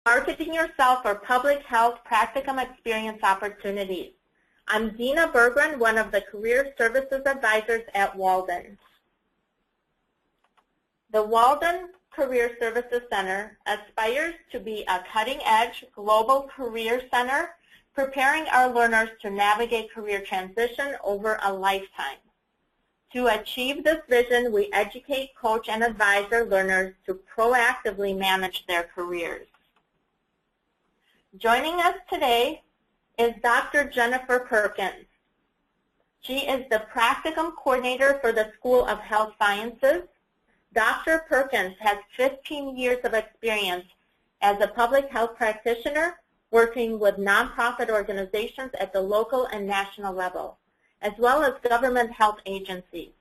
Marketing yourself for public health practicum experience opportunities. I'm Dina Berggren, one of the Career Services Advisors at Walden. The Walden Career Services Center aspires to be a cutting-edge global career center, preparing our learners to navigate career transition over a lifetime. To achieve this vision, we educate, coach, and advise our learners to proactively manage their careers. Joining us today is Dr. Jennifer Perkins. She is the Practicum Coordinator for the School of Health Sciences. Dr. Perkins has 15 years of experience as a public health practitioner working with nonprofit organizations at the local and national level, as well as government health agencies.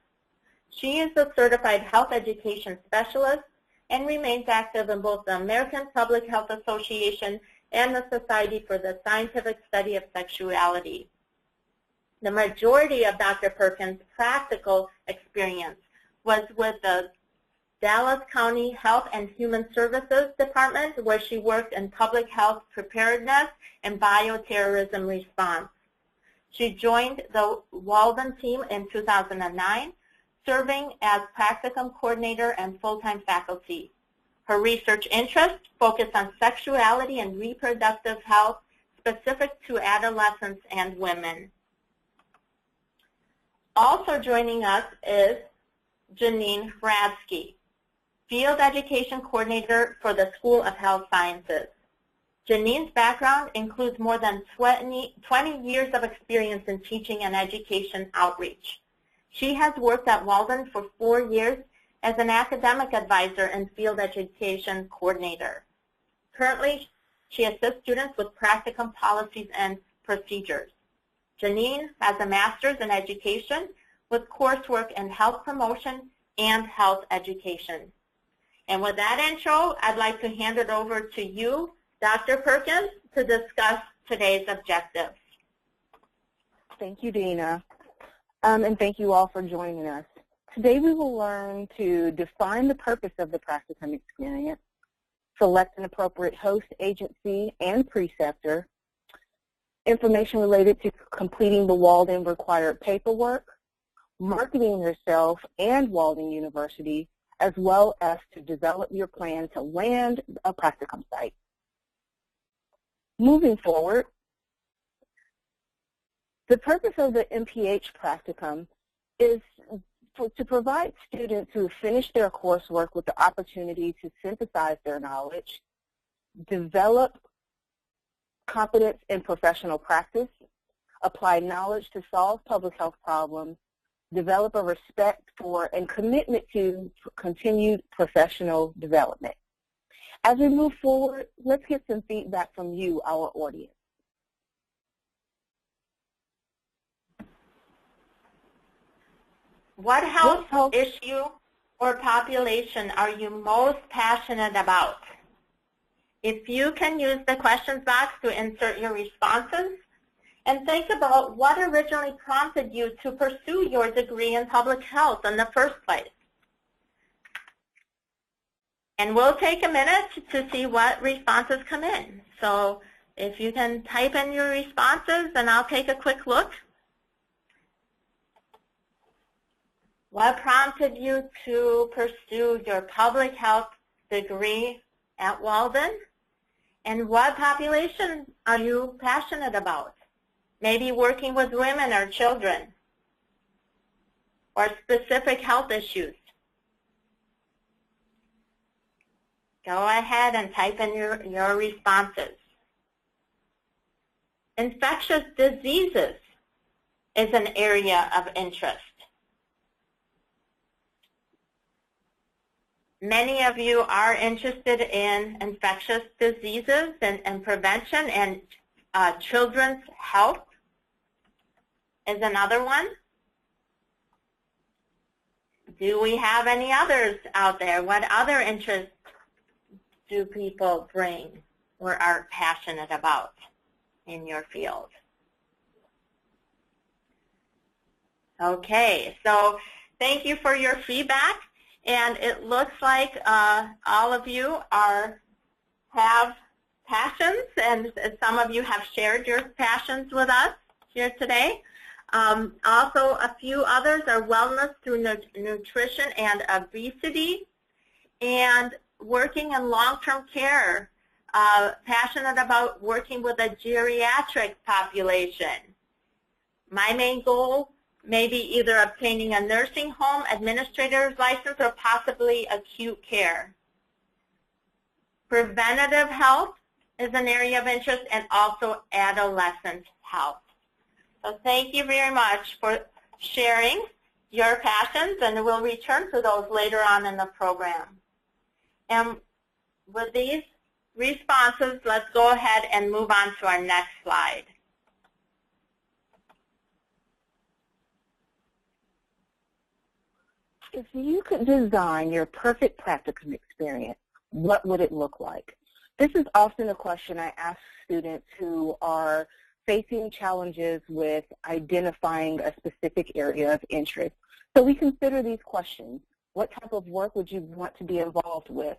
She is a certified health education specialist and remains active in both the American Public Health Association and the Society for the Scientific Study of Sexuality. The majority of Dr. Perkins' practical experience was with the Dallas County Health and Human Services Department, where she worked in public health preparedness and bioterrorism response. She joined the Walden team in 2009, serving as Practicum Coordinator and full-time faculty. Her research interests focus on sexuality and reproductive health specific to adolescents and women. Also joining us is Janine Hradsky, Field Education Coordinator for the School of Health Sciences. Janine's background includes more than 20 years of experience in teaching and education outreach. She has worked at Walden for 4 years as an academic advisor and field education coordinator. Currently, she assists students with practicum policies and procedures. Janine has a master's in education with coursework in health promotion and health education. And with that intro, I'd like to hand it over to you, Dr. Perkins, to discuss today's objectives. Thank you, Dina, and thank you all for joining us. Today we will learn to define the purpose of the practicum experience, select an appropriate host agency and preceptor, information related to completing the Walden required paperwork, marketing yourself and Walden University, as well as to develop your plan to land a practicum site. Moving forward, the purpose of the MPH practicum is to provide students who finish their coursework with the opportunity to synthesize their knowledge, develop competence in professional practice, apply knowledge to solve public health problems, develop a respect for and commitment to continued professional development. As we move forward, let's get some feedback from you, our audience. What health issue or population are you most passionate about? If you can use the questions box to insert your responses, and think about what originally prompted you to pursue your degree in public health in the first place. And we'll take a minute to see what responses come in. So if you can type in your responses, and I'll take a quick look. What prompted you to pursue your public health degree at Walden? And what population are you passionate about? Maybe working with women or children, or specific health issues. Go ahead and type in your responses. Infectious diseases is an area of interest. Many of you are interested in infectious diseases and prevention, and children's health is another one. Do we have any others out there? What other interests do people bring or are passionate about in your field? Okay, so thank you for your feedback. And it looks like all of you have passions, and some of you have shared your passions with us here today. Also, a few others are wellness through nutrition and obesity, and working in long-term care, passionate about working with a geriatric population. My main goal may be either obtaining a nursing home administrator's license or possibly acute care. Preventative health is an area of interest, and also adolescent health. So thank you very much for sharing your passions, and we'll return to those later on in the program. And with these responses, let's go ahead and move on to our next slide. If you could design your perfect practicum experience, what would it look like? This is often a question I ask students who are facing challenges with identifying a specific area of interest. So we consider these questions. What type of work would you want to be involved with?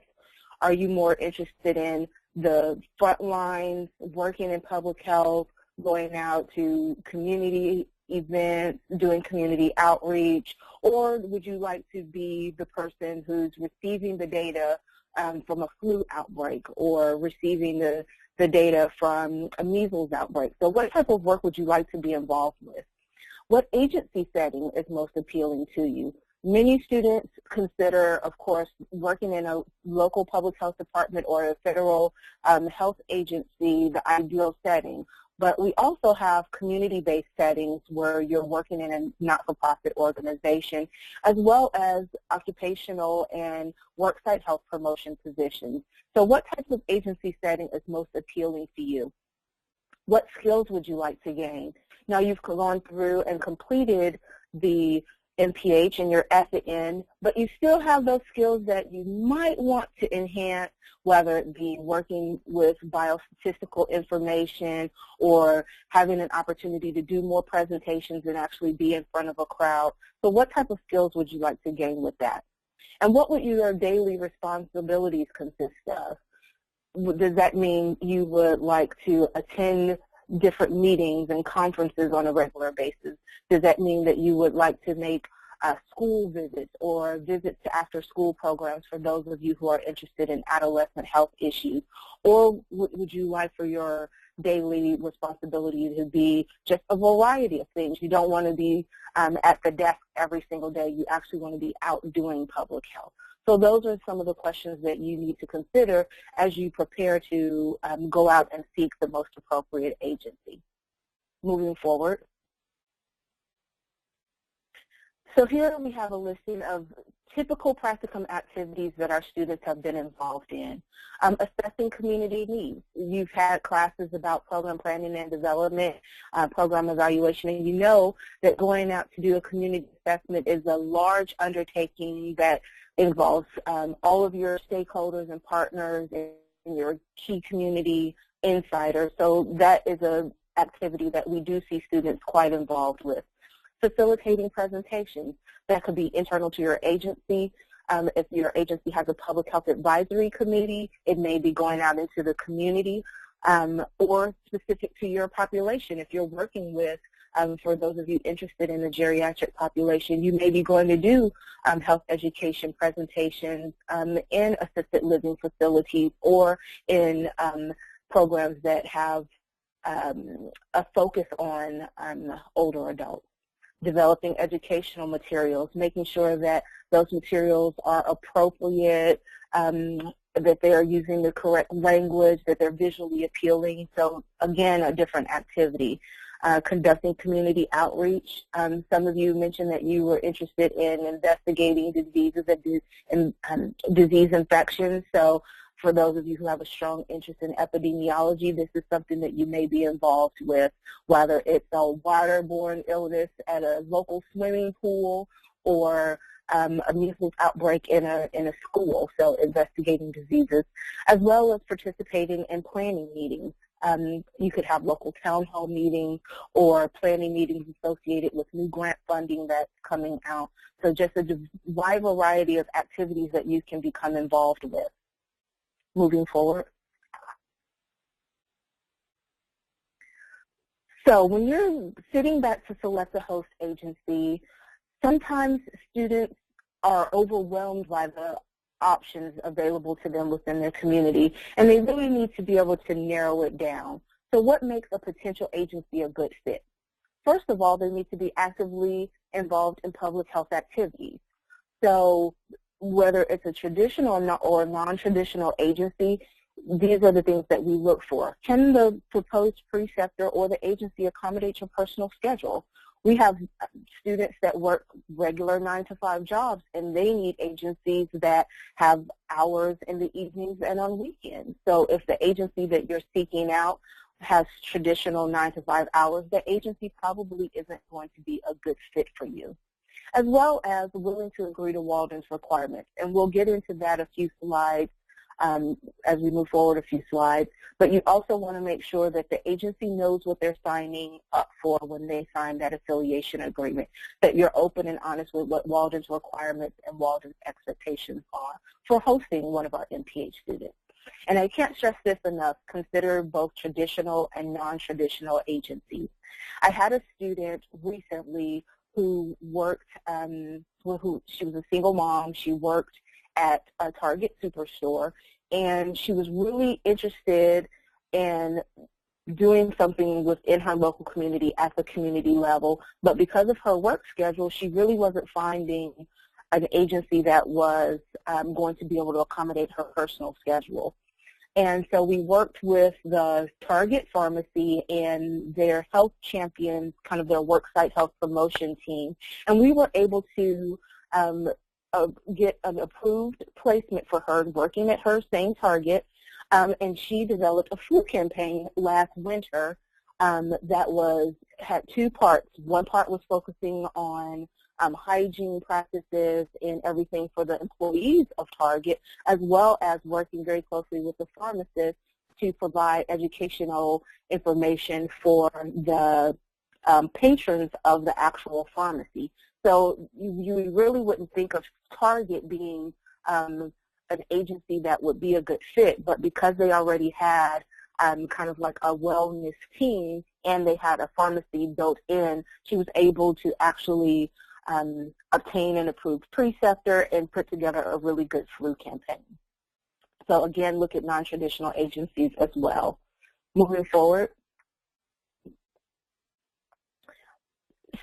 Are you more interested in the front lines, working in public health, going out to community events, doing community outreach, or would you like to be the person who's receiving the data from a flu outbreak or receiving the data from a measles outbreak? So what type of work would you like to be involved with? What agency setting is most appealing to you? Many students consider, of course, working in a local public health department or a federal health agency the ideal setting. But we also have community-based settings where you're working in a not-for-profit organization, as well as occupational and worksite health promotion positions. So what type of agency setting is most appealing to you? What skills would you like to gain? Now you've gone through and completed the MPH and you're at the end, but you still have those skills that you might want to enhance, whether it be working with biostatistical information or having an opportunity to do more presentations and actually be in front of a crowd. So what type of skills would you like to gain with that? And what would your daily responsibilities consist of? Does that mean you would like to attend different meetings and conferences on a regular basis? Does that mean that you would like to make school visits or visits to after-school programs for those of you who are interested in adolescent health issues? Or would you like for your daily responsibility to be just a variety of things? You don't want to be at the desk every single day. You actually want to be out doing public health. So those are some of the questions that you need to consider as you prepare to go out and seek the most appropriate agency. Moving forward. So here we have a listing of typical practicum activities that our students have been involved in. Assessing community needs. You've had classes about program planning and development, program evaluation, and you know that going out to do a community assessment is a large undertaking that involves all of your stakeholders and partners and your key community insiders. So that is an activity that we do see students quite involved with. Facilitating presentations. That could be internal to your agency. If your agency has a public health advisory committee, it may be going out into the community or specific to your population. If you're working with, for those of you interested in the geriatric population, you may be going to do health education presentations in assisted living facilities or in programs that have a focus on older adults. Developing educational materials, making sure that those materials are appropriate, that they are using the correct language, that they're visually appealing. So again, a different activity. Conducting community outreach. Some of you mentioned that you were interested in investigating diseases and disease infections. So for those of you who have a strong interest in epidemiology, this is something that you may be involved with, whether it's a waterborne illness at a local swimming pool or a measles outbreak in a school, so investigating diseases, as well as participating in planning meetings. You could have local town hall meetings or planning meetings associated with new grant funding that's coming out. So just a wide variety of activities that you can become involved with. Moving forward. So when you're sitting back to select a host agency, sometimes students are overwhelmed by the options available to them within their community, and they really need to be able to narrow it down. So what makes a potential agency a good fit? First of all, they need to be actively involved in public health activities. So whether it's a traditional or non-traditional agency, these are the things that we look for. Can the proposed preceptor or the agency accommodate your personal schedule? We have students that work regular 9-to-5 jobs, and they need agencies that have hours in the evenings and on weekends. So if the agency that you're seeking out has traditional 9-to-5 hours, the agency probably isn't going to be a good fit for you, as well as willing to agree to Walden's requirements. And we'll get into that a few slides as we move forward a few slides. But you also want to make sure that the agency knows what they're signing up for when they sign that affiliation agreement, that you're open and honest with what Walden's requirements and Walden's expectations are for hosting one of our MPH students. And I can't stress this enough, consider both traditional and non-traditional agencies. I had a student recently who worked, she was a single mom. She worked at a Target superstore, and she was really interested in doing something within her local community at the community level, but because of her work schedule, she really wasn't finding an agency that was going to be able to accommodate her personal schedule. And so we worked with the Target pharmacy and their health champions, kind of their worksite health promotion team, and we were able to get an approved placement for her working at her same Target, and she developed a flu campaign last winter that had two parts. One part was focusing on hygiene practices and everything for the employees of Target, as well as working very closely with the pharmacist to provide educational information for the patrons of the actual pharmacy. So you really wouldn't think of Target being an agency that would be a good fit, but because they already had kind of like a wellness team and they had a pharmacy built in, she was able to actually obtain an approved preceptor and put together a really good flu campaign. So again, look at non-traditional agencies as well. Moving forward.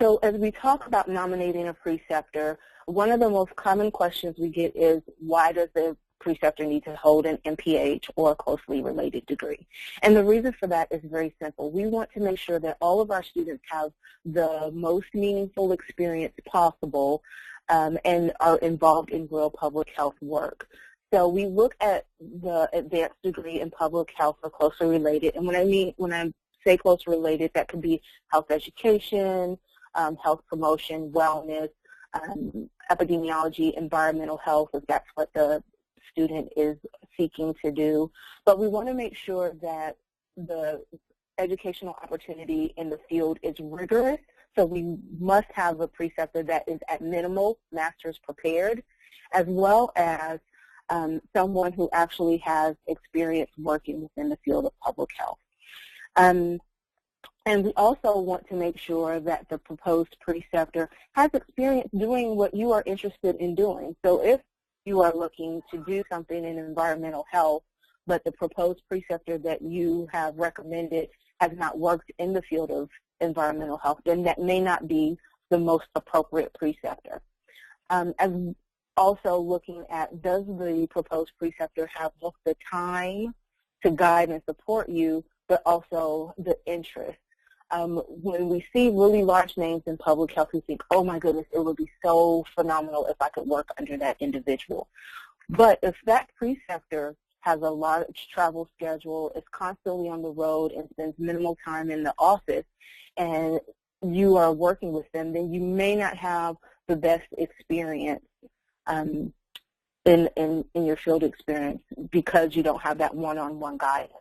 So as we talk about nominating a preceptor, one of the most common questions we get is, why does the preceptor need to hold an MPH or a closely related degree? And the reason for that is very simple. We want to make sure that all of our students have the most meaningful experience possible and are involved in real public health work. So we look at the advanced degree in public health or closely related, and when I say closely related, that could be health education, health promotion, wellness, epidemiology, environmental health, if that's what the student is seeking to do. But we want to make sure that the educational opportunity in the field is rigorous, so we must have a preceptor that is at minimal master's prepared, as well as someone who actually has experience working within the field of public health. And we also want to make sure that the proposed preceptor has experience doing what you are interested in doing. So if you are looking to do something in environmental health, but the proposed preceptor that you have recommended has not worked in the field of environmental health, then that may not be the most appropriate preceptor. As also looking at, does the proposed preceptor have both the time to guide and support you, but also the interest? When we see really large names in public health, we think, oh my goodness, it would be so phenomenal if I could work under that individual. But if that preceptor has a large travel schedule, is constantly on the road, and spends minimal time in the office, and you are working with them, then you may not have the best experience in your field experience because you don't have that one-on-one guidance.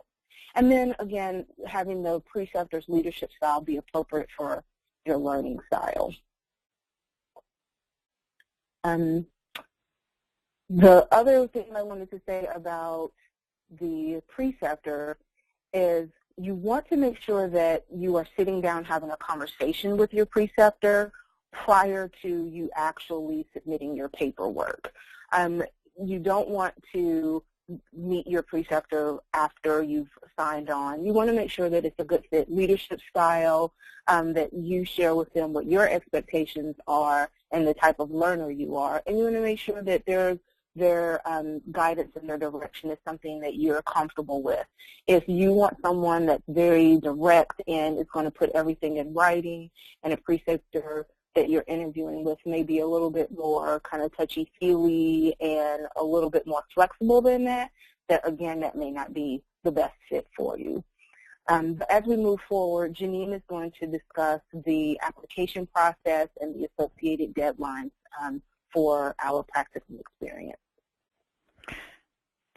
And then, again, having the preceptor's leadership style be appropriate for your learning style. The other thing I wanted to say about the preceptor is you want to make sure that you are sitting down having a conversation with your preceptor prior to you actually submitting your paperwork. You don't want to meet your preceptor after you've signed on. You want to make sure that it's a good fit leadership style, that you share with them what your expectations are and the type of learner you are. And you want to make sure that their guidance and their direction is something that you're comfortable with. If you want someone that's very direct and is going to put everything in writing, and a preceptor that you're interviewing with may be a little bit more kind of touchy-feely and a little bit more flexible than that, again, that may not be the best fit for you. As we move forward, Janine is going to discuss the application process and the associated deadlines for our practicum experience.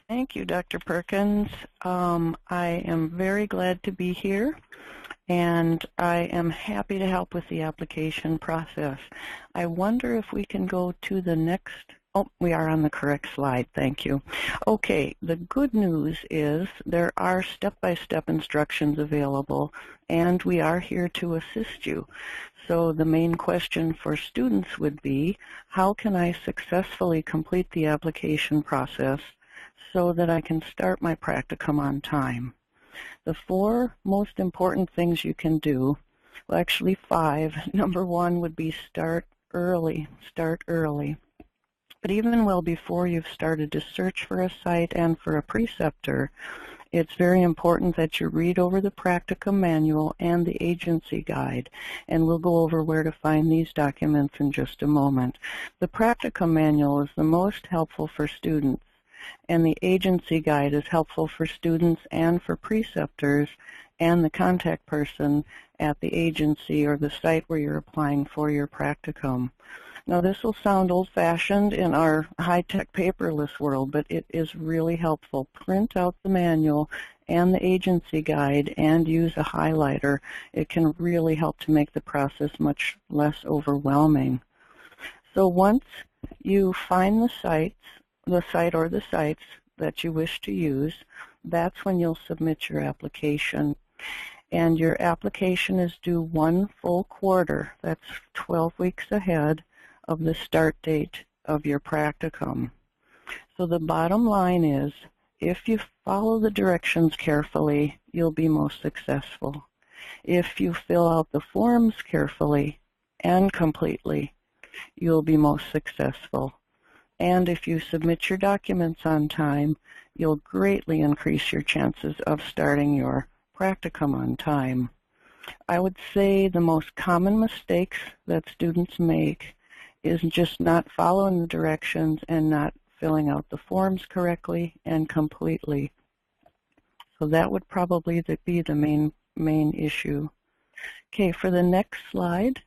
Thank you, Dr. Perkins. I am very glad to be here, and I am happy to help with the application process. I wonder if we can go to the next. Oh, we are on the correct slide. Thank you. Okay, the good news is there are step-by-step instructions available, and we are here to assist you. So the main question for students would be, how can I successfully complete the application process so that I can start my practicum on time? The 4 most important things you can do, well, actually 5. Number 1 would be start early. Start early. But even well before you've started to search for a site and for a preceptor, it's very important that you read over the practicum manual and the agency guide, and we'll go over where to find these documents in just a moment. The practicum manual is the most helpful for students, and the agency guide is helpful for students and for preceptors and the contact person at the agency or the site where you're applying for your practicum. Now, this will sound old-fashioned in our high-tech paperless world, but it is really helpful. Print out the manual and the agency guide and use a highlighter. It can really help to make the process much less overwhelming. So once you find the site or the sites that you wish to use, that's when you'll submit your application. And your application is due 1 full quarter. That's 12 weeks ahead of the start date of your practicum. So the bottom line is, if you follow the directions carefully, you'll be most successful. If you fill out the forms carefully and completely, you'll be most successful. And if you submit your documents on time, you'll greatly increase your chances of starting your practicum on time. I would say the most common mistakes that students make is just not following the directions and not filling out the forms correctly and completely. So that would probably be the main issue. Okay, for the next slide.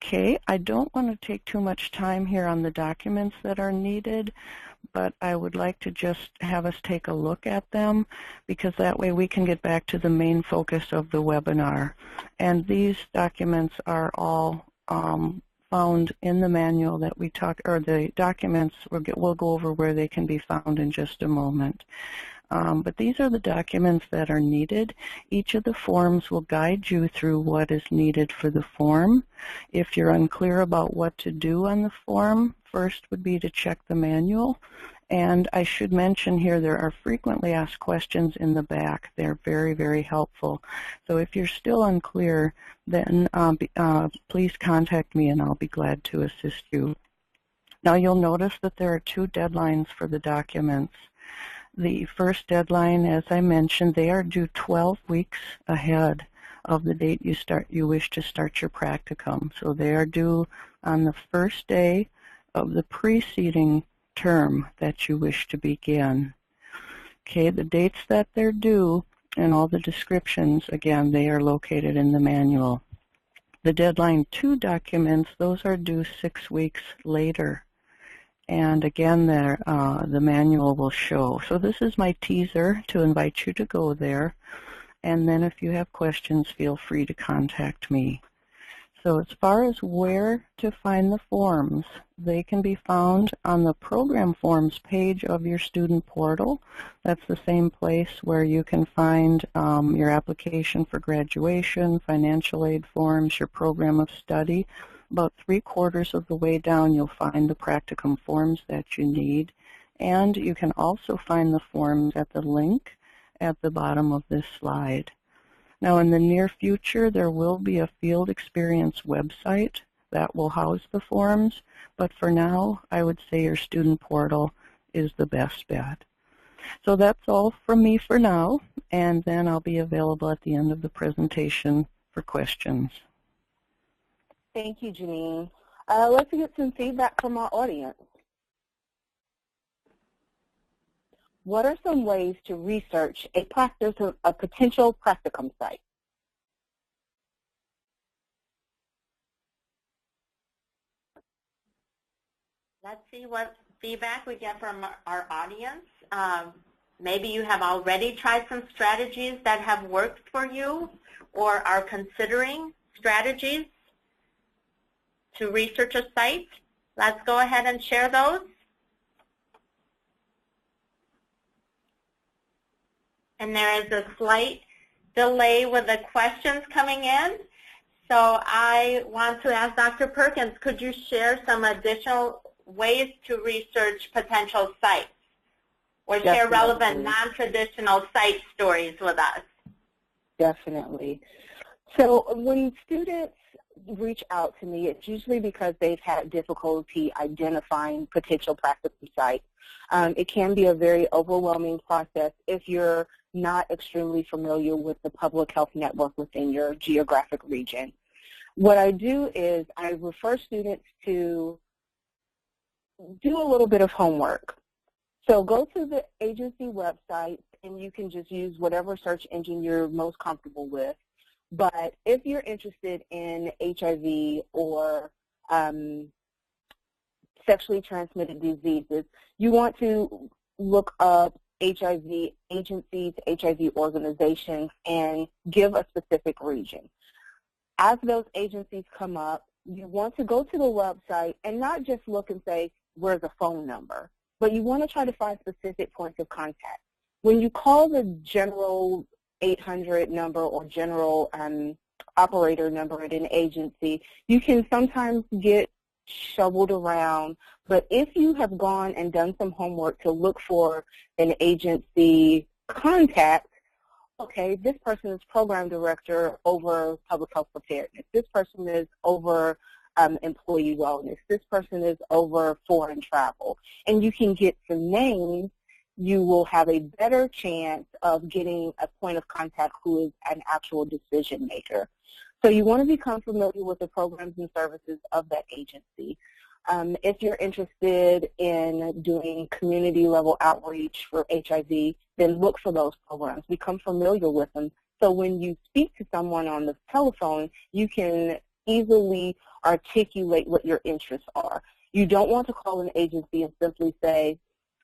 Okay, I don't want to take too much time here on the documents that are needed, but I would like to just have us take a look at them, because that way we can get back to the main focus of the webinar. And these documents are all found in the manual that we talk, or the documents, we'll go over where they can be found in just a moment. But these are the documents that are needed. Each of the forms will guide you through what is needed for the form. If you're unclear about what to do on the form, first would be to check the manual. And I should mention here there are frequently asked questions in the back. They're very, very helpful. So if you're still unclear, then please contact me and I'll be glad to assist you. Now you'll notice that there are 2 deadlines for the documents. The first deadline, as I mentioned, they are due 12 weeks ahead of the date you wish to start your practicum. So they are due on the first day of the preceding term that you wish to begin. Okay, the dates that they're due and all the descriptions, again, they are located in the manual. The deadline 2 documents, those are due 6 weeks later. And again, there, the manual will show. So this is my teaser to invite you to go there. And then if you have questions, feel free to contact me. So as far as where to find the forms, they can be found on the program forms page of your student portal. That's the same place where you can find your application for graduation, financial aid forms, your program of study. About 3/4 of the way down, you'll find the practicum forms that you need. And you can also find the forms at the link at the bottom of this slide. Now, in the near future, there will be a field experience website that will house the forms, but for now, I would say your student portal is the best bet. So that's all from me for now, and then I'll be available at the end of the presentation for questions. Thank you, Janine. Let's get some feedback from our audience. What are some ways to research a potential practicum site? Let's see what feedback we get from our audience. Maybe you have already tried some strategies that have worked for you or are considering strategies to research a site. Let's go ahead and share those. And there is a slight delay with the questions coming in. So I want to ask Dr. Perkins, could you share some additional ways to research potential sites or share relevant non-traditional site stories with us? Definitely. So when students reach out to me, it's usually because they've had difficulty identifying potential practicum sites. It can be a very overwhelming process if you're not extremely familiar with the public health network within your geographic region. What I do is I refer students to do a little bit of homework. So go to the agency website, and you can just use whatever search engine you're most comfortable with. But if you're interested in HIV or sexually transmitted diseases, you want to look up HIV agencies, HIV organizations, and give a specific region. As those agencies come up, you want to go to the website and not just look and say, where's a phone number, but you want to try to find specific points of contact. When you call the general 800 number or general operator number at an agency, you can sometimes get shoveled around, but if you have gone and done some homework to look for an agency contact, okay, this person is program director over public health preparedness. This person is over employee wellness. This person is over foreign travel. And you can get some names. You will have a better chance of getting a point of contact who is an actual decision maker. So you want to become familiar with the programs and services of that agency. If you're interested in doing community-level outreach for HIV, then look for those programs. Become familiar with them. So when you speak to someone on the telephone, you can easily articulate what your interests are. You don't want to call an agency and simply say,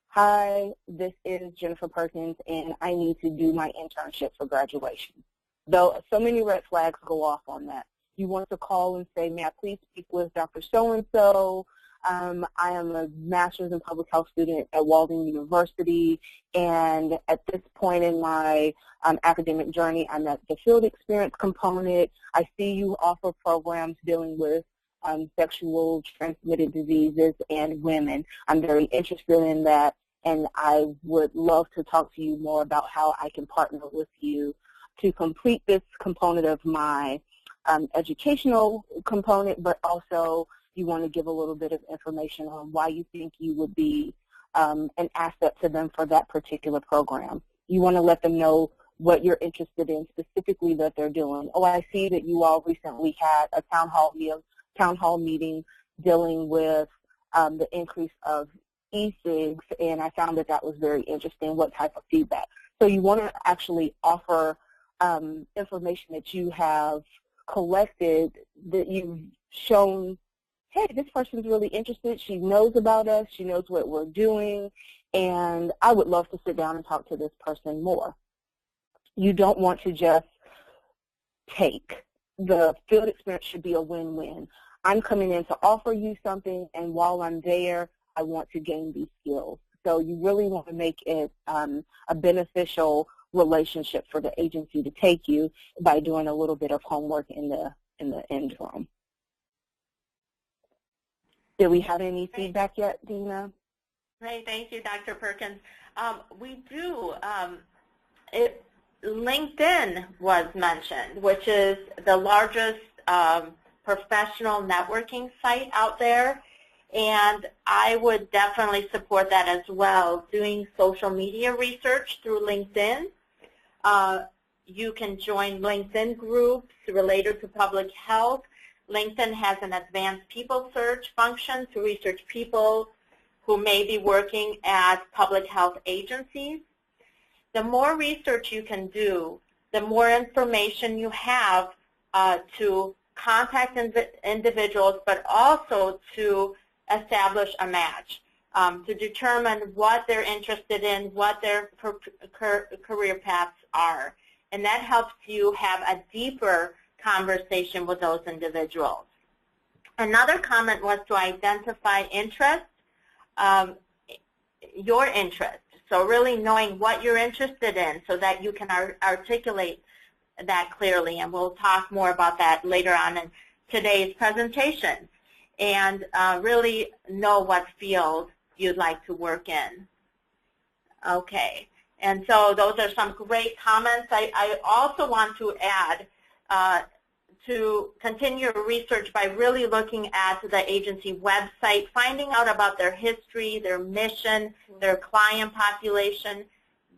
hi, this is Jennifer Perkins, and I need to do my internship for graduation. Though so many red flags go off on that. You want to call and say, may I please speak with Dr. So-and-so? I am a master's in public health student at Walden University, and at this point in my academic journey, I'm at the field experience component. I see you offer programs dealing with sexual transmitted diseases and women. I'm very interested in that, and I would love to talk to you more about how I can partner with you to complete this component of my educational component, but also you want to give a little bit of information on why you think you would be an asset to them for that particular program. You want to let them know what you're interested in specifically that they're doing. Oh, I see that you all recently had a town hall meeting dealing with the increase of e-cigs, and I found that that was very interesting. What type of feedback? So you want to actually offer information that you have collected, that you've shown, hey, this person's really interested. She knows about us. She knows what we're doing, and I would love to sit down and talk to this person more. You don't want to just take. the field experience should be a win-win. I'm coming in to offer you something, and while I'm there, I want to gain these skills. So you really want to make it a beneficial relationship for the agency to take you by doing a little bit of homework in the interim. Did we have any feedback yet, Dina? Great, thank you, Dr. Perkins. We do. LinkedIn was mentioned, which is the largest professional networking site out there, and I would definitely support that as well. Doing social media research through LinkedIn. You can join LinkedIn groups related to public health. LinkedIn has an advanced people search function to research people who may be working at public health agencies. The more research you can do, the more information you have to contact individuals, but also to establish a match, to determine what they're interested in, what their career paths are. And that helps you have a deeper conversation with those individuals. Another comment was to identify interest, your interest. So really knowing what you're interested in so that you can articulate that clearly, and we'll talk more about that later on in today's presentation, and really know what field you'd like to work in. Okay, and so those are some great comments. I also want to add to continue research by really looking at the agency website, finding out about their history, their mission, their client population,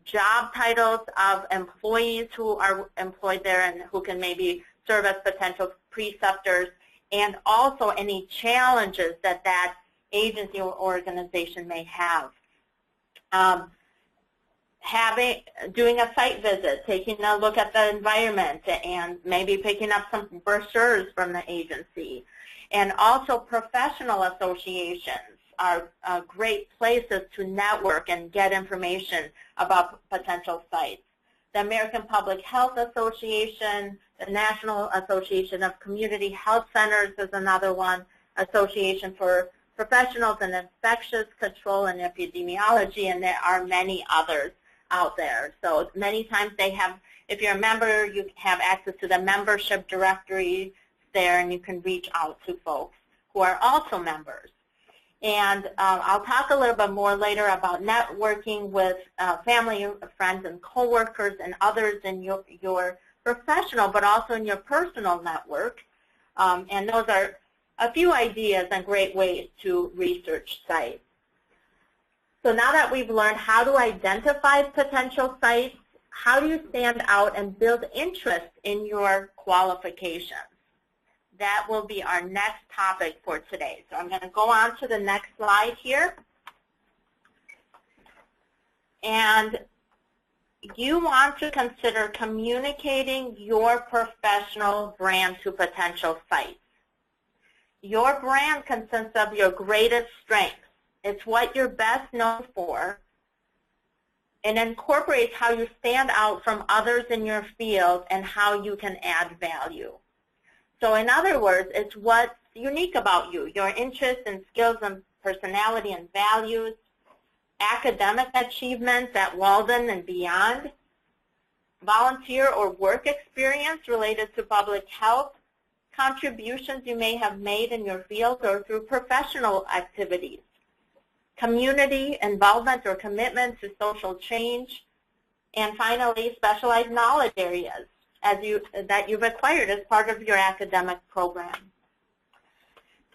job titles of employees who are employed there and who can maybe serve as potential preceptors, and also any challenges that that agency or organization may have. Doing a site visit, taking a look at the environment, and maybe picking up some brochures from the agency. And also professional associations are great places to network and get information about potential sites. The American Public Health Association, the National Association of Community Health Centers is another one, Association for Professionals in Infectious Control and Epidemiology, and there are many others out there. So many times they have, if you're a member, you have access to the membership directory there, and you can reach out to folks who are also members. And I'll talk a little bit more later about networking with family, friends, and coworkers and others in your professional, but also in your personal network. And those are a few ideas and great ways to research sites. So now that we've learned how to identify potential sites, how do you stand out and build interest in your qualifications? That will be our next topic for today. So I'm going to go on to the next slide here. And you want to consider communicating your professional brand to potential sites. Your brand consists of your greatest strengths. It's what you're best known for, and incorporates how you stand out from others in your field and how you can add value. So in other words, it's what's unique about you, your interests and skills and personality and values, academic achievements at Walden and beyond, volunteer or work experience related to public health, contributions you may have made in your field or through professional activities, community involvement or commitment to social change, and finally, specialized knowledge areas that you've acquired as part of your academic program.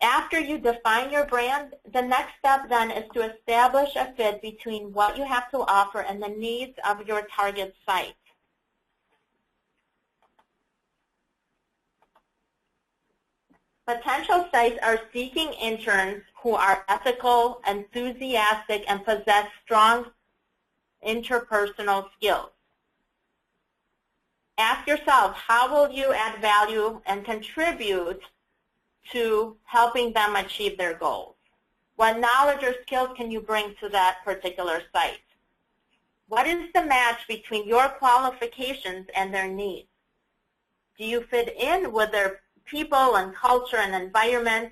After you define your brand, the next step then is to establish a fit between what you have to offer and the needs of your target site. Potential sites are seeking interns who are ethical, enthusiastic, and possess strong interpersonal skills. Ask yourself, how will you add value and contribute to helping them achieve their goals? What knowledge or skills can you bring to that particular site? What is the match between your qualifications and their needs? Do you fit in with their people and culture and environment?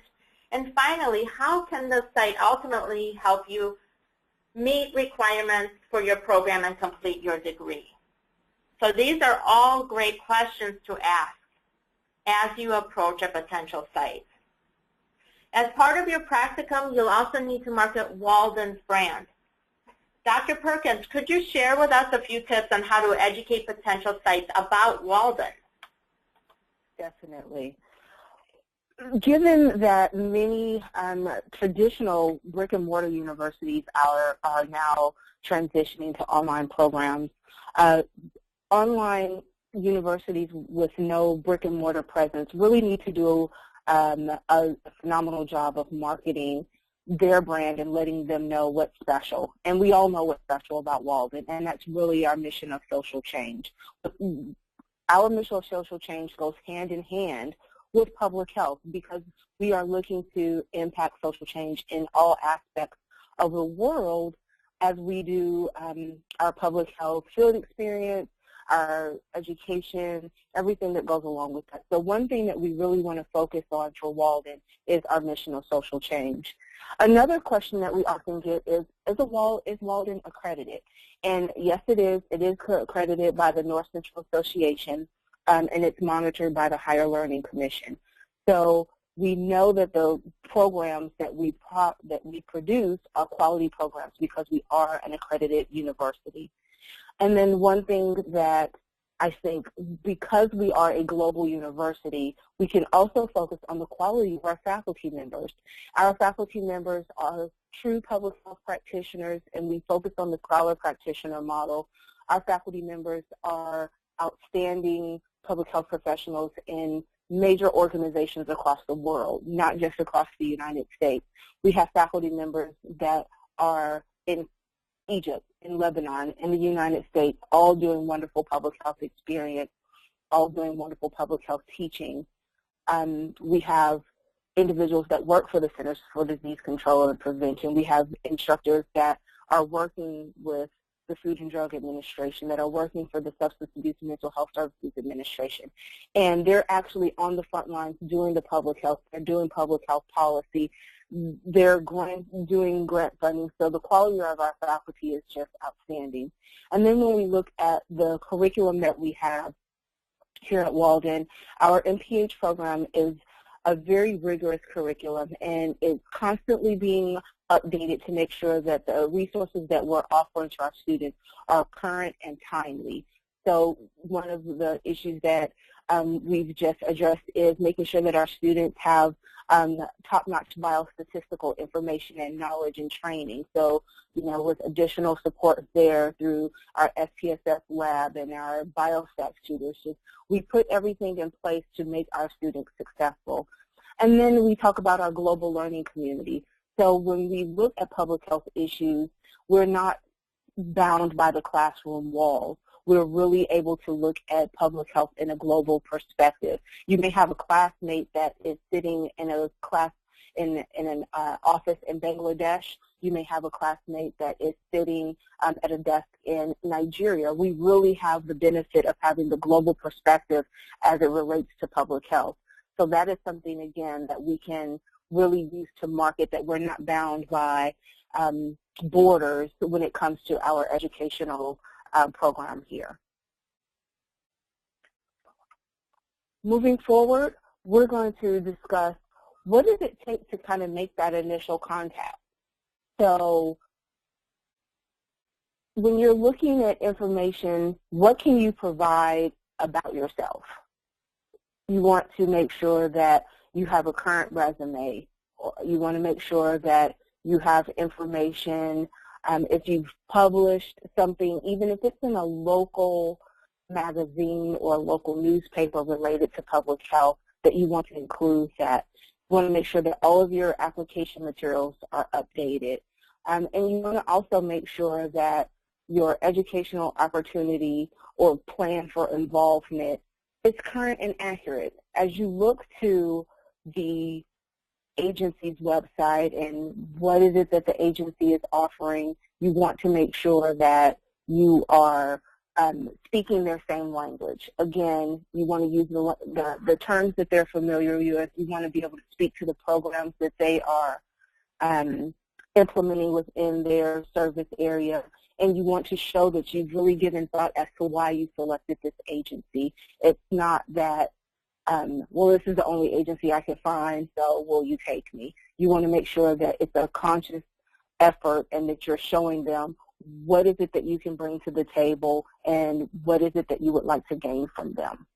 And finally, how can the site ultimately help you meet requirements for your program and complete your degree? So these are all great questions to ask as you approach a potential site. As part of your practicum, you'll also need to market Walden's brand. Dr. Perkins, could you share with us a few tips on how to educate potential sites about Walden? Definitely. Given that many traditional brick-and-mortar universities are now transitioning to online programs, online universities with no brick-and-mortar presence really need to do a phenomenal job of marketing their brand and letting them know what's special. And we all know what's special about Walden, and that's really our mission of social change. Our mission of social change goes hand in hand with public health because we are looking to impact social change in all aspects of the world as we do our public health field experience, our education, everything that goes along with that. So one thing that we really want to focus on for Walden is our mission of social change. Another question that we often get is Walden accredited? And yes, it is. It is accredited by the North Central Association, and it's monitored by the Higher Learning Commission. So we know that the programs that we produce are quality programs because we are an accredited university. And then one thing that I think, because we are a global university, we can also focus on the quality of our faculty members. Our faculty members are true public health practitioners, and we focus on the scholar practitioner model. Our faculty members are outstanding public health professionals in major organizations across the world, not just across the United States. We have faculty members that are in Egypt, in Lebanon, in the United States, all doing wonderful public health experience, all doing wonderful public health teaching. We have individuals that work for the Centers for Disease Control and Prevention. We have instructors that are working with the Food and Drug Administration, that are working for the Substance Abuse and Mental Health Services Administration. And they're actually on the front lines doing the public health. They're doing public health policy. They're doing grant funding, so the quality of our faculty is just outstanding. And then when we look at the curriculum that we have here at Walden, our MPH program is a very rigorous curriculum, and it's constantly being updated to make sure that the resources that we're offering to our students are current and timely. So one of the issues that we've just addressed is making sure that our students have top-notch biostatistical information and knowledge and training. So, with additional support there through our SPSS lab and our biostats tutors, we put everything in place to make our students successful. And then we talk about our global learning community. So when we look at public health issues, we're not bound by the classroom walls. We're really able to look at public health in a global perspective. You may have a classmate that is sitting in a class in an office in Bangladesh. You may have a classmate that is sitting at a desk in Nigeria. We really have the benefit of having the global perspective as it relates to public health. So that is something, again, that we can really use to market, that we're not bound by borders when it comes to our educational program here. Moving forward, we're going to discuss what does it take to kind of make that initial contact. So when you're looking at information, what can you provide about yourself? You want to make sure that you have a current resume. You want to make sure that you have information. If you've published something, even if it's in a local magazine or a local newspaper related to public health, that you want to include that. You want to make sure that all of your application materials are updated. And you want to also make sure that your educational opportunity or plan for involvement is current and accurate. As you look to the agency's website and what is it that the agency is offering, you want to make sure that you are speaking their same language. Again, you want to use the terms that they're familiar with. You want to be able to speak to the programs that they are implementing within their service area. And you want to show that you've really given thought as to why you selected this agency. It's not that, well, this is the only agency I can find, so will you take me? You want to make sure that it's a conscious effort and that you're showing them what is it that you can bring to the table and what is it that you would like to gain from them.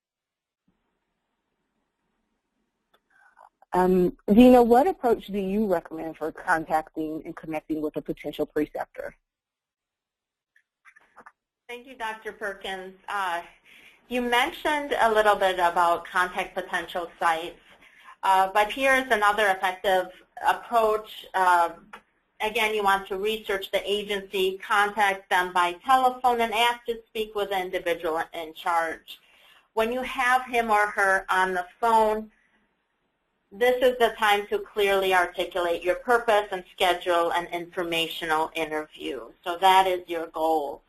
Dina, what approach do you recommend for contacting and connecting with a potential preceptor? Thank you, Dr. Perkins. You mentioned a little bit about contact potential sites, but here's another effective approach. Again, you want to research the agency, contact them by telephone, and ask to speak with the individual in charge. When you have him or her on the phone, this is the time to clearly articulate your purpose and schedule an informational interview. So that is your goal.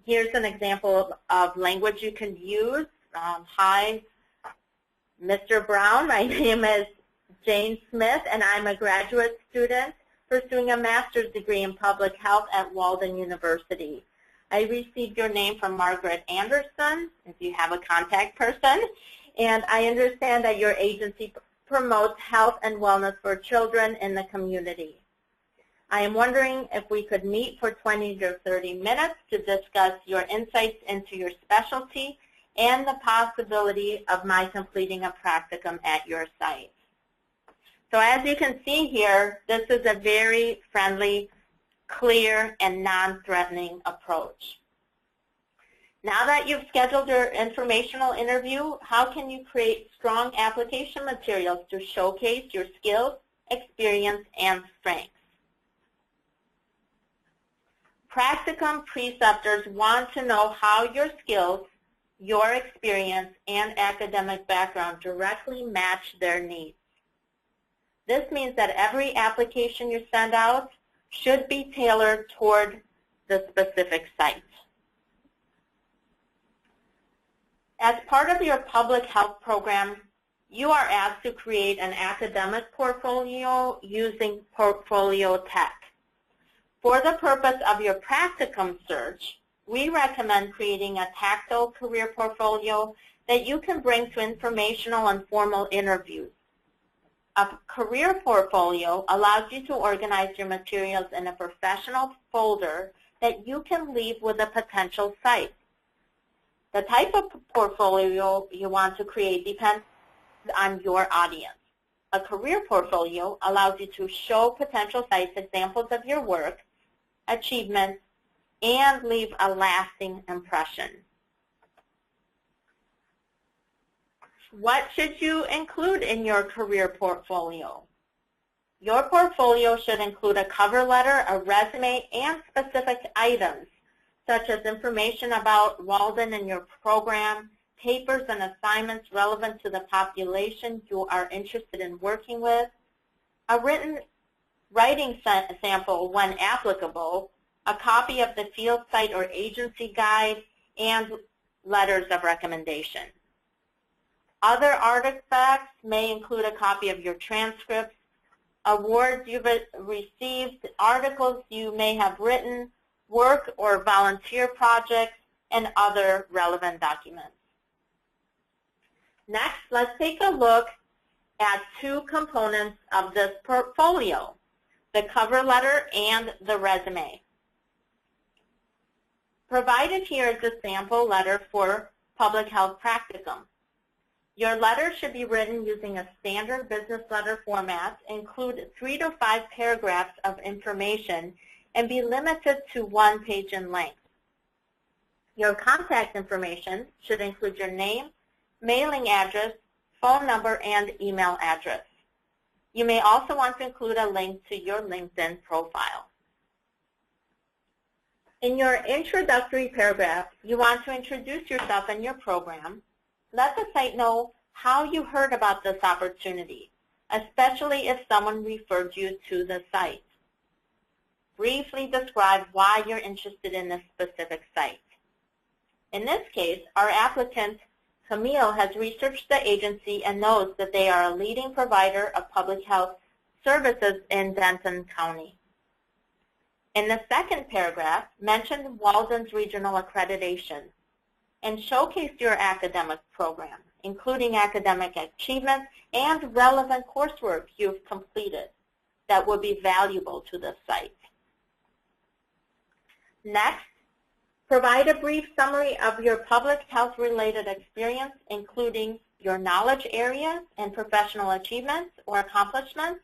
Here's an example of language you can use. Hi, Mr. Brown. My name is Jane Smith, and I'm a graduate student pursuing a master's degree in public health at Walden University. I received your name from Margaret Anderson, if you have a contact person, and I understand that your agency promotes health and wellness for children in the community. I am wondering if we could meet for 20 to 30 minutes to discuss your insights into your specialty and the possibility of my completing a practicum at your site. So as you can see here, this is a very friendly, clear, and non-threatening approach. Now that you've scheduled your informational interview, how can you create strong application materials to showcase your skills, experience, and strengths? Practicum preceptors want to know how your skills, your experience, and academic background directly match their needs. This means that every application you send out should be tailored toward the specific site. As part of your public health program, you are asked to create an academic portfolio using portfolio tech. For the purpose of your practicum search, we recommend creating a tactile career portfolio that you can bring to informational and formal interviews. A career portfolio allows you to organize your materials in a professional folder that you can leave with a potential site. The type of portfolio you want to create depends on your audience. A career portfolio allows you to show potential sites examples of your work, achievements, and leave a lasting impression. What should you include in your career portfolio? Your portfolio should include a cover letter, a resume, and specific items, such as information about Walden and your program, papers and assignments relevant to the population you are interested in working with, a writing sample when applicable, a copy of the field site or agency guide, and letters of recommendation. Other artifacts may include a copy of your transcripts, awards you've received, articles you may have written, work or volunteer projects, and other relevant documents. Next, let's take a look at two components of this portfolio, the cover letter and the resume. Provided here is a sample letter for public health practicum. Your letter should be written using a standard business letter format, include 3 to 5 paragraphs of information, and be limited to 1 page in length. Your contact information should include your name, mailing address, phone number, and email address. You may also want to include a link to your LinkedIn profile. In your introductory paragraph, you want to introduce yourself and your program. Let the site know how you heard about this opportunity, especially if someone referred you to the site. Briefly describe why you're interested in this specific site. In this case, our applicant, Camille, has researched the agency and knows that they are a leading provider of public health services in Denton County. In the second paragraph, mention Walden's regional accreditation and showcase your academic program, including academic achievements and relevant coursework you've completed that would be valuable to the site. Next, provide a brief summary of your public health-related experience, including your knowledge areas and professional achievements or accomplishments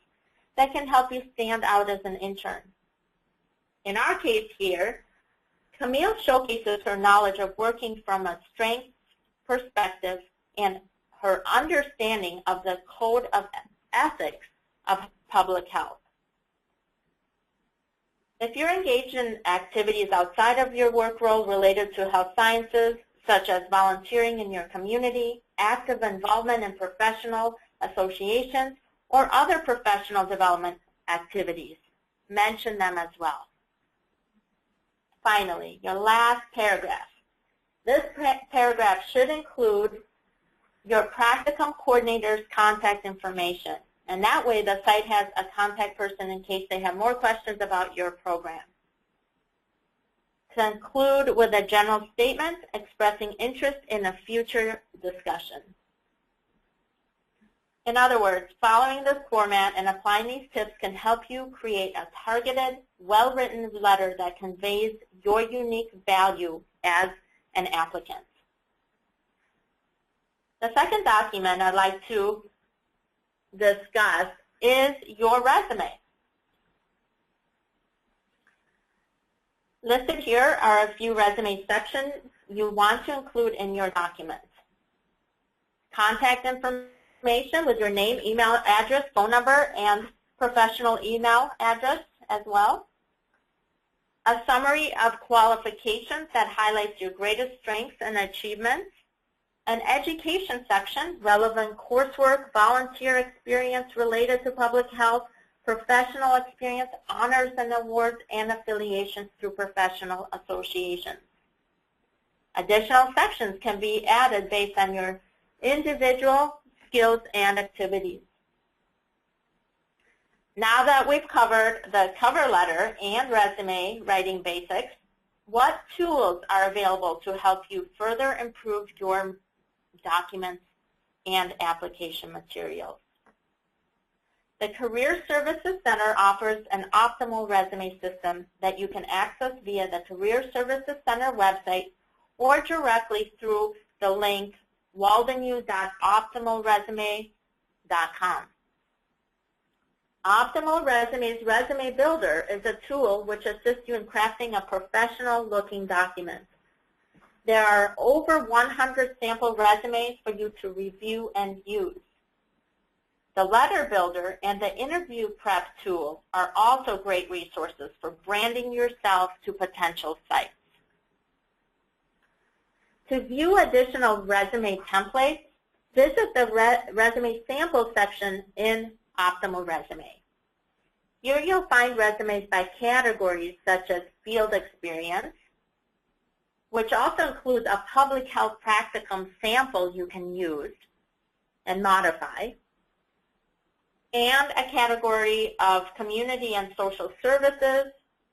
that can help you stand out as an intern. In our case here, Camille showcases her knowledge of working from a strengths perspective and her understanding of the code of ethics of public health. If you're engaged in activities outside of your work role related to health sciences, such as volunteering in your community, active involvement in professional associations, or other professional development activities, mention them as well. Finally, your last paragraph. This paragraph should include your Practicum Coordinator's contact information, and that way the site has a contact person in case they have more questions about your program. Conclude with a general statement expressing interest in a future discussion. In other words, following this format and applying these tips can help you create a targeted, well-written letter that conveys your unique value as an applicant. The second document I'd like to discuss is your resume. Listed here are a few resume sections you want to include in your document. Contact information with your name, email address, phone number, and professional email address as well. A summary of qualifications that highlights your greatest strengths and achievements. An education section, relevant coursework, volunteer experience related to public health, professional experience, honors and awards, and affiliations through professional associations. Additional sections can be added based on your individual skills and activities. Now that we've covered the cover letter and resume writing basics, what tools are available to help you further improve your documents and application materials? The Career Services Center offers an optimal resume system that you can access via the Career Services Center website or directly through the link waldenu.optimalresume.com. Optimal Resume's Resume Builder is a tool which assists you in crafting a professional-looking document. There are over 100 sample resumes for you to review and use. The Letter Builder and the Interview Prep tool are also great resources for branding yourself to potential sites. To view additional resume templates, visit the Resume Sample section in Optimal Resume. Here you'll find resumes by categories such as field experience, which also includes a public health practicum sample you can use and modify, and a category of community and social services,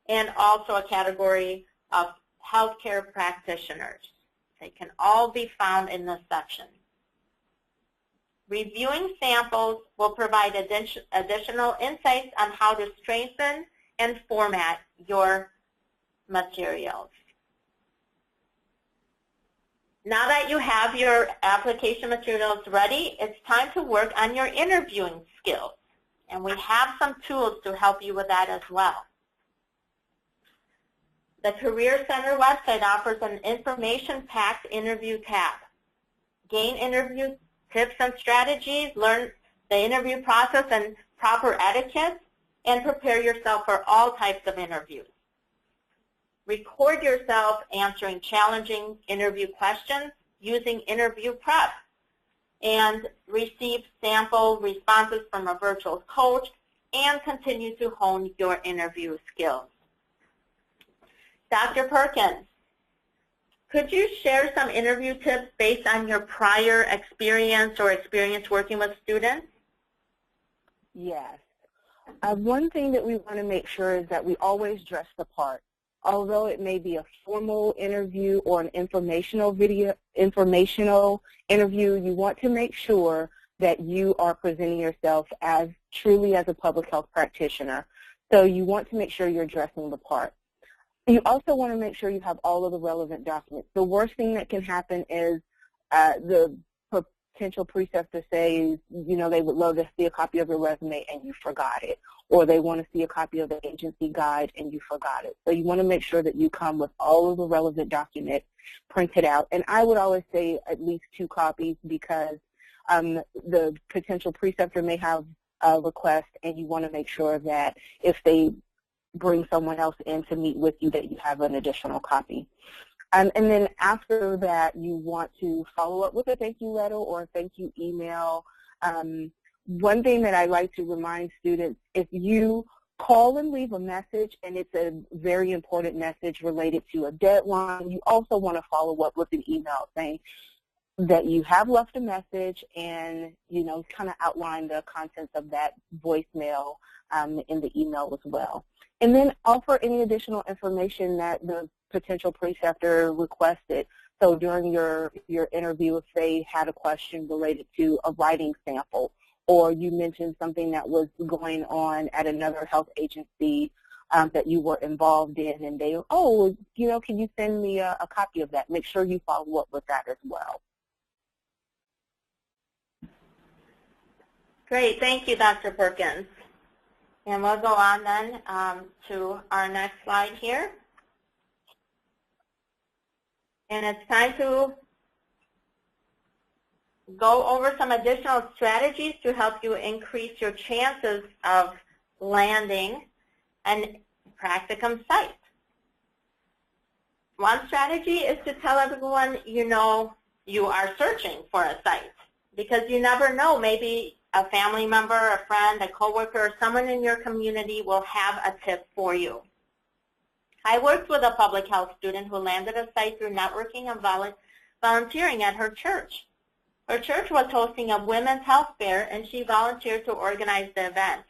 and also a category of healthcare practitioners. They can all be found in this section. Reviewing samples will provide additional insights on how to strengthen and format your materials. Now that you have your application materials ready, it's time to work on your interviewing skills. And we have some tools to help you with that as well. The Career Center website offers an information-packed interview tab. Gain interview tips and strategies, learn the interview process and proper etiquette, and prepare yourself for all types of interviews. Record yourself answering challenging interview questions using interview prep, and receive sample responses from a virtual coach, and continue to hone your interview skills. Dr. Perkins, Could you share some interview tips based on your prior experience or experience working with students? Yes. One thing that we want to make sure is that we always dress the part. Although it may be a formal interview or an informational interview, you want to make sure that you are presenting yourself as truly as a public health practitioner. So you want to make sure you're dressing the part. You also want to make sure you have all of the relevant documents. The worst thing that can happen is the potential preceptor says, you know, they would love to see a copy of your resume and you forgot it, or they want to see a copy of the agency guide and you forgot it. So you want to make sure that you come with all of the relevant documents printed out. And I would always say at least 2 copies because the potential preceptor may have a request, and you want to make sure that if they bring someone else in to meet with you that you have an additional copy. And then after that, you want to follow up with a thank you letter or a thank you email. One thing that I like to remind students, if you call and leave a message and it's a very important message related to a deadline, you also want to follow up with an email saying that you have left a message and, you know, kind of outline the contents of that voicemail in the email as well. And then offer any additional information that the potential preceptor requested. So during your interview, if they had a question related to a writing sample, or you mentioned something that was going on at another health agency that you were involved in, and they, oh, you know, can you send me a copy of that? Make sure you follow up with that as well. Great, thank you, Dr. Perkins. And we'll go on then to our next slide here. And it's time to go over some additional strategies to help you increase your chances of landing an practicum site. One strategy is to tell everyone you know you are searching for a site, because you never know, maybe a family member, a friend, a coworker, or someone in your community will have a tip for you. I worked with a public health student who landed a site through networking and volunteering at her church. Her church was hosting a women's health fair, and she volunteered to organize the event.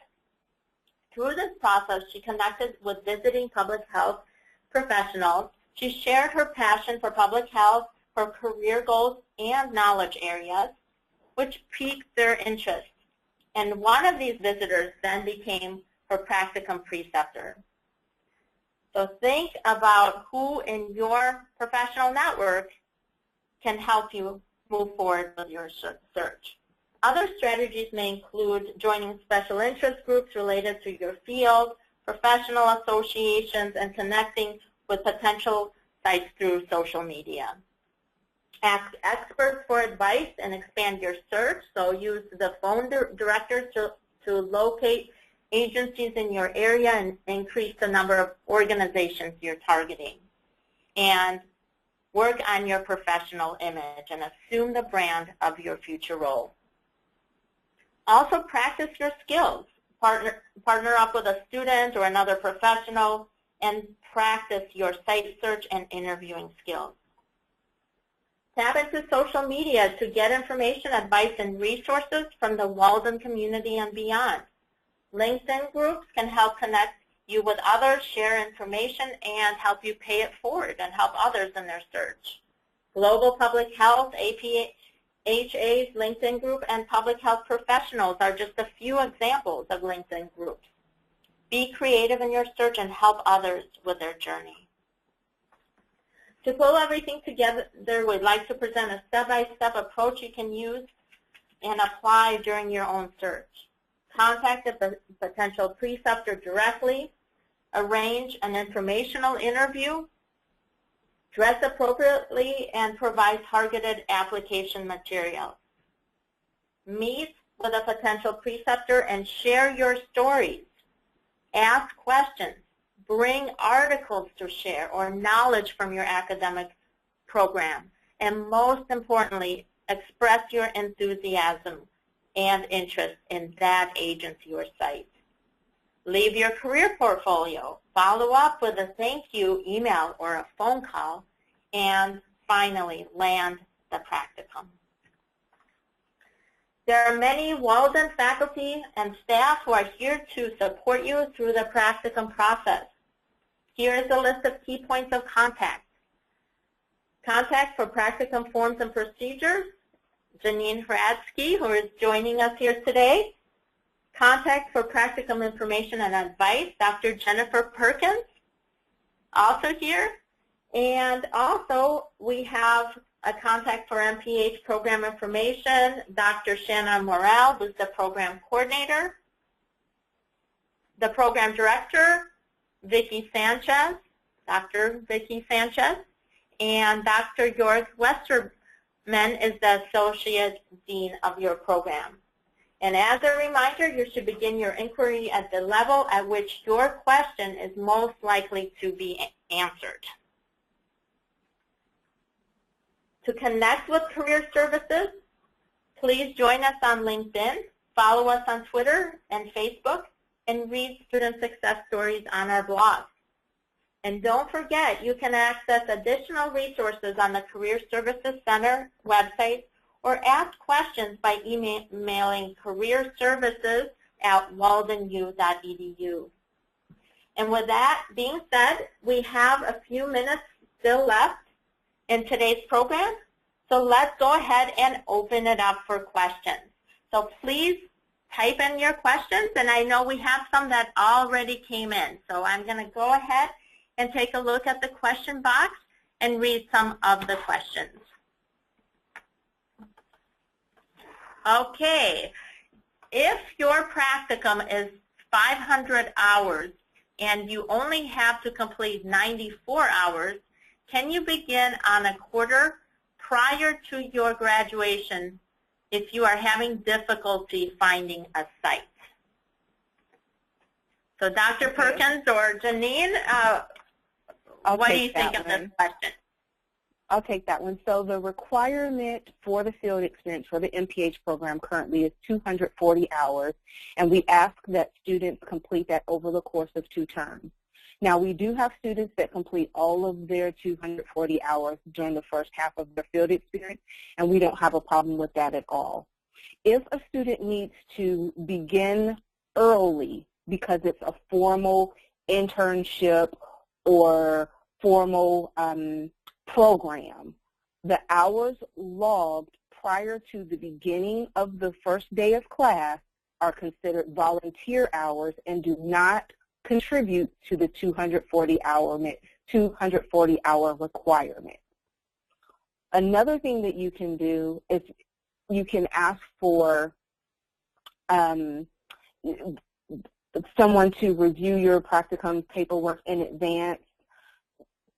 Through this process, she connected with visiting public health professionals. She shared her passion for public health, her career goals, and knowledge areas, which piqued their interest. And one of these visitors then became her practicum preceptor. So think about who in your professional network can help you move forward with your search. Other strategies may include joining special interest groups related to your field, professional associations, and connecting with potential sites through social media. Ask experts for advice and expand your search. So use the phone directory to locate agencies in your area and increase the number of organizations you're targeting. And work on your professional image and assume the brand of your future role. Also practice your skills. Partner up with a student or another professional and practice your site search and interviewing skills. Tap into social media to get information, advice, and resources from the Walden community and beyond. LinkedIn groups can help connect you with others, share information, and help you pay it forward and help others in their search. Global Public Health, APHA's LinkedIn group, and public health professionals are just a few examples of LinkedIn groups. Be creative in your search and help others with their journey. To pull everything together, we'd like to present a step-by-step approach you can use and apply during your own search. Contact the potential preceptor directly, arrange an informational interview, dress appropriately, and provide targeted application materials. Meet with a potential preceptor and share your stories. Ask questions. Bring articles to share or knowledge from your academic program. And most importantly, express your enthusiasm and interest in that agency or site. Leave your career portfolio. Follow up with a thank you email or a phone call, and finally land the practicum. There are many Walden faculty and staff who are here to support you through the practicum process. Here is a list of key points of contact. Contact for practicum forms and procedures, Janine Hradsky, who is joining us here today. Contact for practicum information and advice, Dr. Jennifer Perkins, also here. And also we have a contact for MPH program information, Dr. Shanna Morrell, who's the program coordinator. The program director, Vicki Sanchez, Dr. Vicki Sanchez. And Dr. George Westerman is the Associate Dean of your program. And as a reminder, you should begin your inquiry at the level at which your question is most likely to be answered. To connect with Career Services, please join us on LinkedIn, follow us on Twitter and Facebook, and read student success stories on our blog. And don't forget, you can access additional resources on the Career Services Center website or ask questions by emailing careerservices@waldenu.edu. And with that being said, we have a few minutes still left in today's program, so let's go ahead and open it up for questions. So please type in your questions, and I know we have some that already came in. So I'm going to go ahead and take a look at the question box and read some of the questions. Okay, if your practicum is 500 hours and you only have to complete 94 hours, can you begin on a quarter prior to your graduation if you are having difficulty finding a site? So Dr. Perkins or Janine, what do you think of this question? I'll take that one. So the requirement for the field experience for the MPH program currently is 240 hours, and we ask that students complete that over the course of 2 terms. Now, we do have students that complete all of their 240 hours during the first half of their field experience, and we don't have a problem with that at all. If a student needs to begin early because it's a formal internship or formal program, the hours logged prior to the beginning of the first day of class are considered volunteer hours and do not contribute to the 240-hour requirement. Another thing that you can do is you can ask for someone to review your practicum paperwork in advance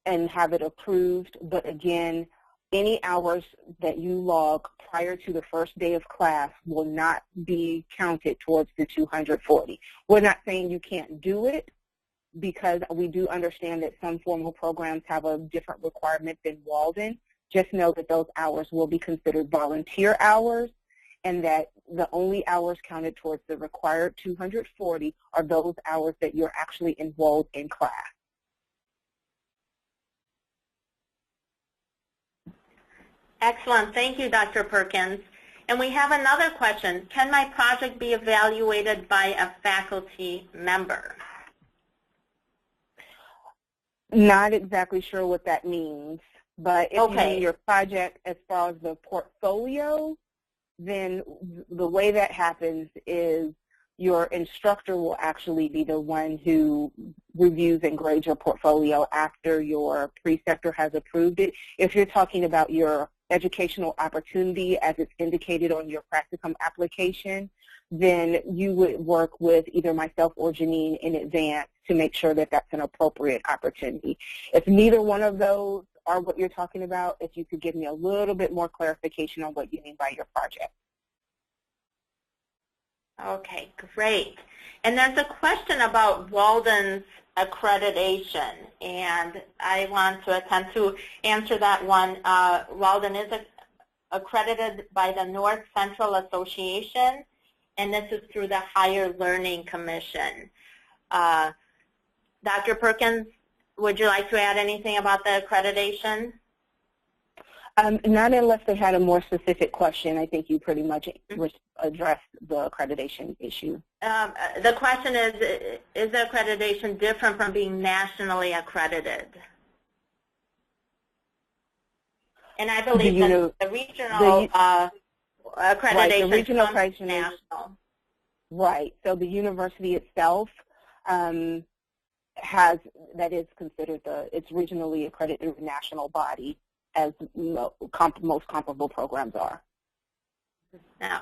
and have it approved, but again, any hours that you log prior to the first day of class will not be counted towards the 240. We're not saying you can't do it, because we do understand that some formal programs have a different requirement than Walden. Just know that those hours will be considered volunteer hours, and that the only hours counted towards the required 240 are those hours that you're actually enrolled in class. Excellent. Thank you, Dr. Perkins. And we have another question. Can my project be evaluated by a faculty member? Not exactly sure what that means, but if you mean your project as far as the portfolio, then the way that happens is your instructor will actually be the one who reviews and grades your portfolio after your preceptor has approved it. If you're talking about your educational opportunity as it's indicated on your practicum application, then you would work with either myself or Janine in advance to make sure that that's an appropriate opportunity. If neither one of those are what you're talking about, if you could give me a little bit more clarification on what you mean by your project. Okay, great. And there's a question about Walden's accreditation, and I want to attempt to answer that one. Walden is accredited by the North Central Association, and this is through the Higher Learning Commission. Dr. Perkins, would you like to add anything about the accreditation? Not unless they had a more specific question. I think you pretty much addressed the accreditation issue. The question is the accreditation different from being nationally accredited? And I believe that the regional accreditation, right, the regional accreditation national. Right. So the university itself that is considered it's regionally accredited national body, as most comparable programs are. Yeah.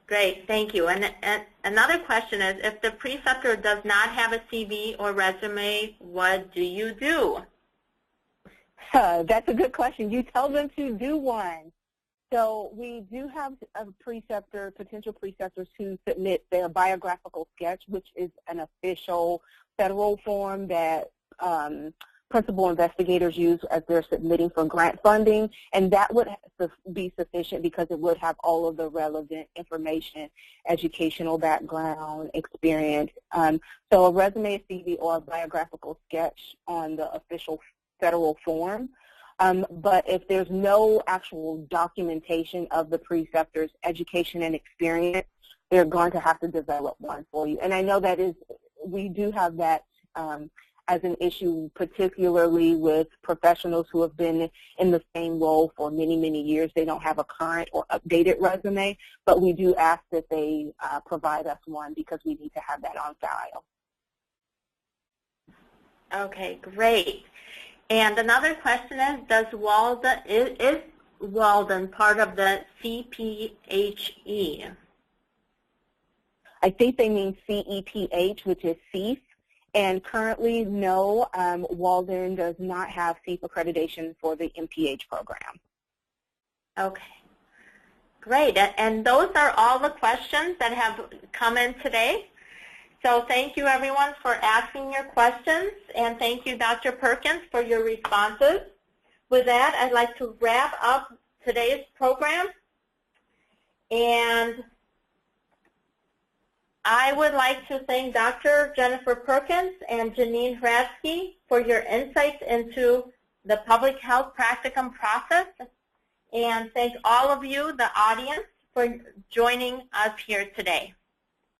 Great, thank you. And another question is, if the preceptor does not have a CV or resume, what do you do? That's a good question. You tell them to do one. So we do have a potential preceptors who submit their biographical sketch, which is an official federal form that principal investigators use as they're submitting for grant funding, and that would be sufficient because it would have all of the relevant information, educational background, experience. So a resume, a CV, or a biographical sketch on the official federal form. But if there's no actual documentation of the preceptor's education and experience, they're going to have to develop one for you. And I know we do have that as an issue, particularly with professionals who have been in the same role for many, many years. They don't have a current or updated resume, but we do ask that they provide us one because we need to have that on file. Okay, great. And another question is Walden part of the CPHE? I think they mean CEPH, which is CEIF. And currently, no, Walden does not have CEIF accreditation for the MPH program. Okay, great. And those are all the questions that have come in today. So thank you, everyone, for asking your questions, and thank you, Dr. Perkins, for your responses. With that, I'd like to wrap up today's program, and I would like to thank Dr. Jennifer Perkins and Janine Hradsky for your insights into the public health practicum process, and thank all of you, the audience, for joining us here today.